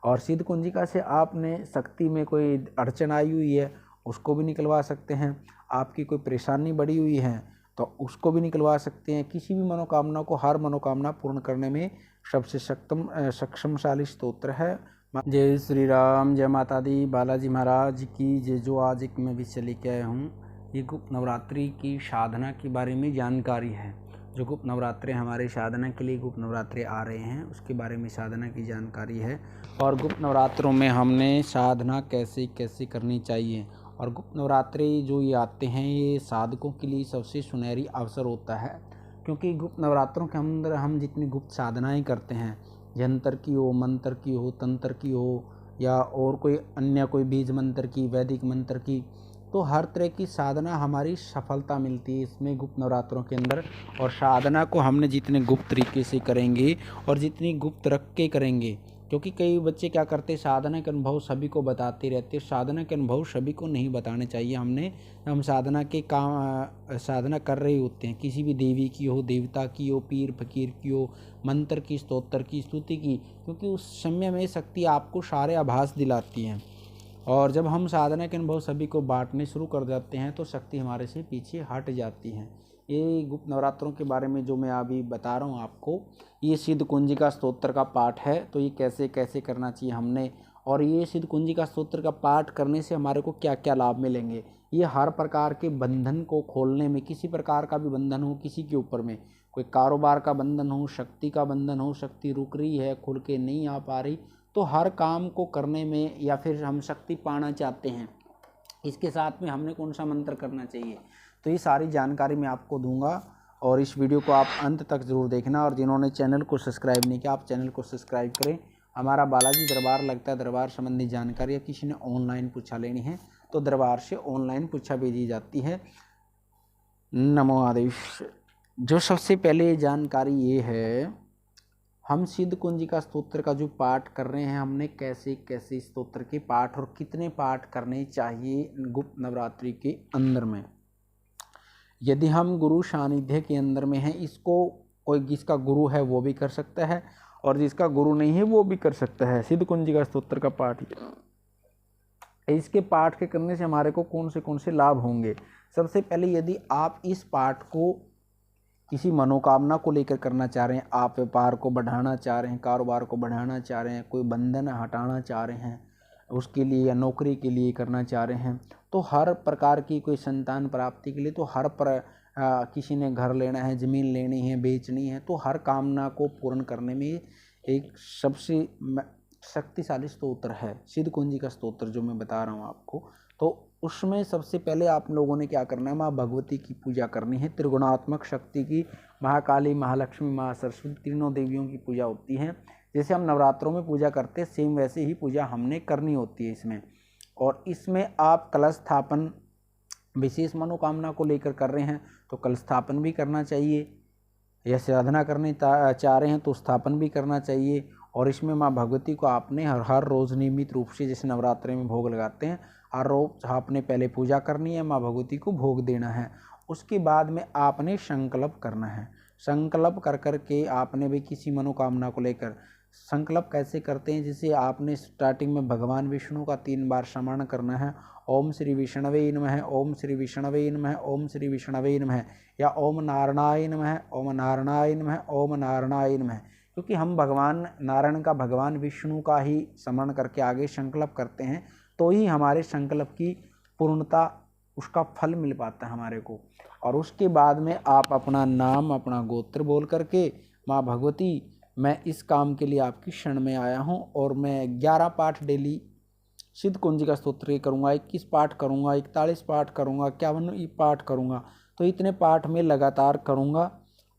और सिद्ध कुंजिका से आपने शक्ति में कोई अड़चन आई हुई है उसको भी निकलवा सकते हैं, आपकी कोई परेशानी बढ़ी हुई है तो उसको भी निकलवा सकते हैं। किसी भी मनोकामना को, हर मनोकामना पूर्ण करने में सबसे सक्षमशाली स्तोत्र है। जय श्री राम, जय माता दी, बालाजी महाराज की जय। जो आज एक मैं विषय लेके आया हूँ, ये गुप्त नवरात्रि की साधना के बारे में जानकारी है। जो गुप्त नवरात्रे हमारे साधना के लिए गुप्त नवरात्रे आ रहे हैं उसके बारे में साधना की जानकारी है। और गुप्त नवरात्रों में हमने साधना कैसे कैसे करनी चाहिए। और गुप्त नवरात्रे जो ये आते हैं ये साधकों के लिए सबसे सुनहरी अवसर होता है, क्योंकि गुप्त नवरात्रों के अंदर हम जितनी गुप्त साधनाएँ करते हैं, यंत्र की हो, मंत्र की हो, तंत्र की हो, या और कोई अन्य कोई बीज मंत्र की, वैदिक मंत्र की, तो हर तरह की साधना हमारी सफलता मिलती है इसमें गुप्त नवरात्रों के अंदर। और साधना को हमने जितने गुप्त तरीके से करेंगे और जितनी गुप्त रख के करेंगे, क्योंकि कई बच्चे क्या करते हैं साधना के अनुभव सभी को बताते रहते हैं। साधना के अनुभव सभी को नहीं बताने चाहिए। हम साधना के काम साधना कर रहे होते हैं, किसी भी देवी की हो, देवता की हो, पीर फकीर की हो, मंत्र की, स्तोत्र की, स्तुति की, क्योंकि उस समय में शक्ति आपको सारे आभास दिलाती हैं। और जब हम साधना के अनुभव सभी को बांटने शुरू कर देते हैं तो शक्ति हमारे से पीछे हट जाती है। ये गुप्त नवरात्रों के बारे में जो मैं अभी बता रहा हूँ आपको, ये सिद्ध कुंजिका स्तोत्र का पाठ है। तो ये कैसे कैसे करना चाहिए हमने, और ये सिद्ध कुंजिका स्तोत्र का पाठ करने से हमारे को क्या क्या लाभ मिलेंगे। ये हर प्रकार के बंधन को खोलने में, किसी प्रकार का भी बंधन हो किसी के ऊपर में, कोई कारोबार का बंधन हो, शक्ति का बंधन हो, शक्ति रुक रही है, खुल के नहीं आ पा रही, तो हर काम को करने में, या फिर हम शक्ति पाना चाहते हैं, इसके साथ में हमने कौन सा मंत्र करना चाहिए, तो ये सारी जानकारी मैं आपको दूंगा। और इस वीडियो को आप अंत तक ज़रूर देखना। और जिन्होंने चैनल को सब्सक्राइब नहीं किया, आप चैनल को सब्सक्राइब करें। हमारा बालाजी दरबार लगता है, दरबार संबंधी जानकारी या किसी ने ऑनलाइन पूछा लेनी है तो दरबार से ऑनलाइन पूछा भेजी जाती है। नमो आदेश। जो सबसे पहले जानकारी ये है, हम सिद्ध कुंजिका स्तोत्र का जो पाठ कर रहे हैं, हमने कैसे कैसे स्तोत्र के पाठ और कितने पाठ करने चाहिए गुप्त नवरात्रि के अंदर में। यदि हम गुरु सानिध्य के अंदर में हैं, इसको कोई जिसका गुरु है वो भी कर सकता है और जिसका गुरु नहीं है वो भी कर सकता है। सिद्ध कुंजिका स्तोत्र का पाठ, इसके पाठ के करने से हमारे को कौन से लाभ होंगे। सबसे पहले, यदि आप इस पाठ को किसी मनोकामना को लेकर करना चाह रहे हैं, आप व्यापार को बढ़ाना चाह रहे हैं, कारोबार को बढ़ाना चाह रहे हैं, कोई बंधन हटाना चाह रहे हैं उसके लिए, या नौकरी के लिए करना चाह रहे हैं, तो हर प्रकार की, कोई संतान प्राप्ति के लिए, तो किसी ने घर लेना है, ज़मीन लेनी है, बेचनी है, तो हर कामना को पूर्ण करने में एक सबसे शक्तिशाली स्तोत्र है सिद्ध कुंजिका स्तोत्र जो मैं बता रहा हूँ आपको। तो उसमें सबसे पहले आप लोगों ने क्या करना है, माँ भगवती की पूजा करनी है। त्रिगुणात्मक शक्ति की, महाकाली, महालक्ष्मी, माँ सरस्वती, तीनों देवियों की पूजा होती है। जैसे हम नवरात्रों में पूजा करते हैं, सेम वैसे ही पूजा हमने करनी होती है इसमें। और इसमें आप कलश स्थापन, विशेष मनोकामना को लेकर कर रहे हैं तो कलश स्थापन भी करना चाहिए, या साधना करने चाह रहे हैं तो स्थापन भी करना चाहिए। और इसमें माँ भगवती को आपने हर रोज़ नियमित रूप से, जैसे नवरात्रि में भोग लगाते हैं, हर रोज़ आपने पहले पूजा करनी है, माँ भगवती को भोग देना है। उसके बाद में आपने संकल्प करना है। संकल्प कर कर के आपने भी किसी मनोकामना को लेकर संकल्प कैसे करते हैं, जैसे आपने स्टार्टिंग में भगवान विष्णु का 3 बार स्मरण करना है। ओम श्री विष्णवे नमः, ओम श्री विष्णवे नमः, ओम श्री विष्णवे नमः, या ओम नारायणाय नमः, ओम नारायणाय नमः, ओम नारायणाय नमः। क्योंकि हम भगवान नारायण का, भगवान विष्णु का ही स्मरण करके आगे संकल्प करते हैं, तो ही हमारे संकल्प की पूर्णता, उसका फल मिल पाता है हमारे को। और उसके बाद में आप अपना नाम, अपना गोत्र बोल करके, माँ भगवती मैं इस काम के लिए आपकी शरण में आया हूँ, और मैं 11 पाठ डेली सिद्ध कुंजिका स्तोत्र के करूँगा, 21 पाठ करूँगा, 41 पाठ करूँगा, 51 पाठ करूँगा, तो इतने पाठ में लगातार करूँगा।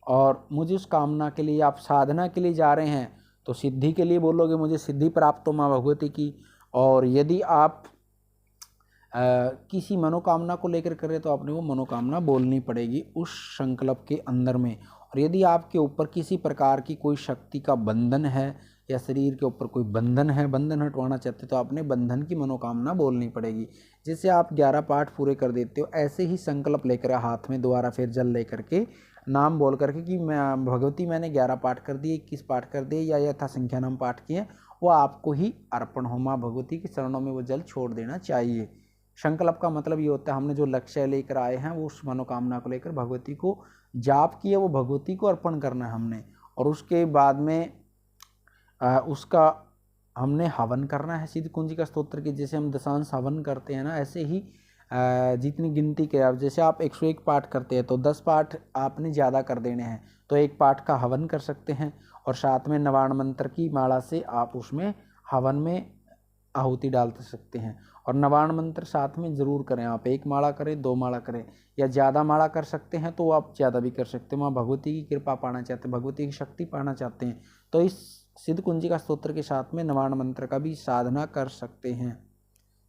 और मुझे उस कामना के लिए, आप साधना के लिए जा रहे हैं तो सिद्धि के लिए बोलोगे, मुझे सिद्धि प्राप्त हो माँ भगवती की। और यदि आप किसी मनोकामना को लेकर कर रहे तो आपने वो मनोकामना बोलनी पड़ेगी उस संकल्प के अंदर में। और यदि आपके ऊपर किसी प्रकार की कोई शक्ति का बंधन है, या शरीर के ऊपर कोई बंधन है, बंधन हटवाना चाहते तो आपने बंधन की मनोकामना बोलनी पड़ेगी। जैसे आप 11 पाठ पूरे कर देते हो, ऐसे ही संकल्प लेकर हाथ में दोबारा फिर जल लेकर के, नाम बोल करके कि मैं भगवती, मैंने 11 पाठ कर दिए, 21 पाठ कर दिए, या यथा संख्या नाम पाठ किए, वो आपको ही अर्पण हो। माँ भगवती के चरणों में वो जल छोड़ देना चाहिए। संकल्प का मतलब ये होता है हमने जो लक्ष्य लेकर आए हैं वो उस मनोकामना को लेकर भगवती को जाप किया, वो भगवती को अर्पण करना है हमने। और उसके बाद में उसका हमने हवन करना है सिद्ध कुंजिका स्तोत्र की। जैसे हम दशांश हवन करते हैं ना, ऐसे ही जितनी गिनती के आप, जैसे आप 101 पाठ करते हैं तो 10 पाठ आपने ज़्यादा कर देने हैं, तो 1 पाठ का हवन कर सकते हैं। और साथ में नवाण मंत्र की माला से आप उसमें हवन में आहुति डाल सकते हैं। और नवाण मंत्र साथ में ज़रूर करें, आप 1 माला करें, 2 माला करें, या ज़्यादा माला कर सकते हैं तो आप ज़्यादा भी कर सकते हैं। माँ भगवती की कृपा पाना चाहते हैं, भगवती की शक्ति पाना चाहते हैं, तो इस सिद्ध कुंजिका स्तोत्र के साथ में नवाण मंत्र का भी साधना कर सकते हैं।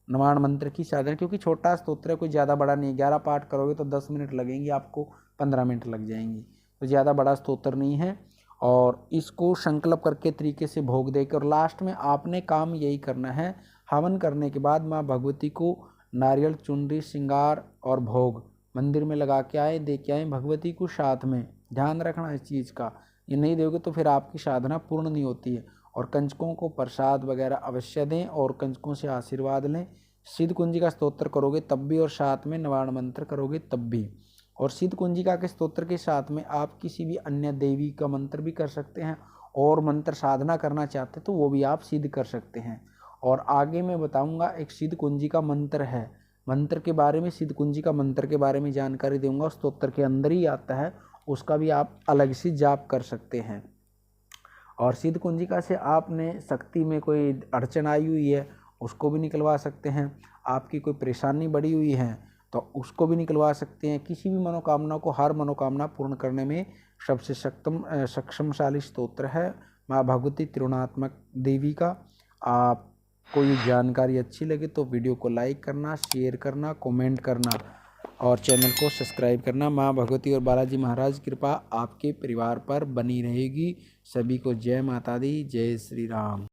नवाण मंत्र की साधना, क्योंकि छोटा स्तोत्र है, कोई ज़्यादा बड़ा नहीं। 11 पाठ करोगे तो 10 मिनट लगेंगे, आपको 15 मिनट लग जाएंगे, तो ज़्यादा बड़ा स्तोत्र नहीं है। और इसको संकल्प करके तरीके से भोग देकर, और लास्ट में आपने काम यही करना है, हवन करने के बाद माँ भगवती को नारियल, चुनरी, श्रृंगार और भोग मंदिर में लगा के आए, दे के आए भगवती को। साथ में ध्यान रखना इस चीज़ का, ये नहीं दोगे तो फिर आपकी साधना पूर्ण नहीं होती है। और कंजकों को प्रसाद वगैरह अवश्य दें और कंजकों से आशीर्वाद लें। सिद्ध कुंजिका स्तोत्र करोगे तब भी, और साथ में नवाण मंत्र करोगे तब भी। और सिद्ध कुंजिका के स्तोत्र के साथ में आप किसी भी अन्य देवी का मंत्र भी कर सकते हैं, और मंत्र साधना करना चाहते हैं तो वो भी आप सिद्ध कर सकते हैं। और आगे मैं बताऊंगा एक सिद्ध कुंजिका मंत्र है, मंत्र के बारे में, सिद्ध कुंजिका मंत्र के बारे में जानकारी दूंगा, स्तोत्र के अंदर ही आता है, उसका भी आप अलग से जाप कर सकते हैं। और सिद्ध कुंजिका से आपने शक्ति में कोई अड़चन आई हुई है उसको भी निकलवा सकते हैं, आपकी कोई परेशानी बढ़ी हुई है तो उसको भी निकलवा सकते हैं। किसी भी मनोकामना को, हर मनोकामना पूर्ण करने में सबसे सक्षमशाली स्तोत्र है माँ भगवती त्रिगुणात्मक देवी का। आपको ये जानकारी अच्छी लगे तो वीडियो को लाइक करना, शेयर करना, कमेंट करना और चैनल को सब्सक्राइब करना। माँ भगवती और बालाजी महाराज की कृपा आपके परिवार पर बनी रहेगी। सभी को जय माता दी, जय श्री राम।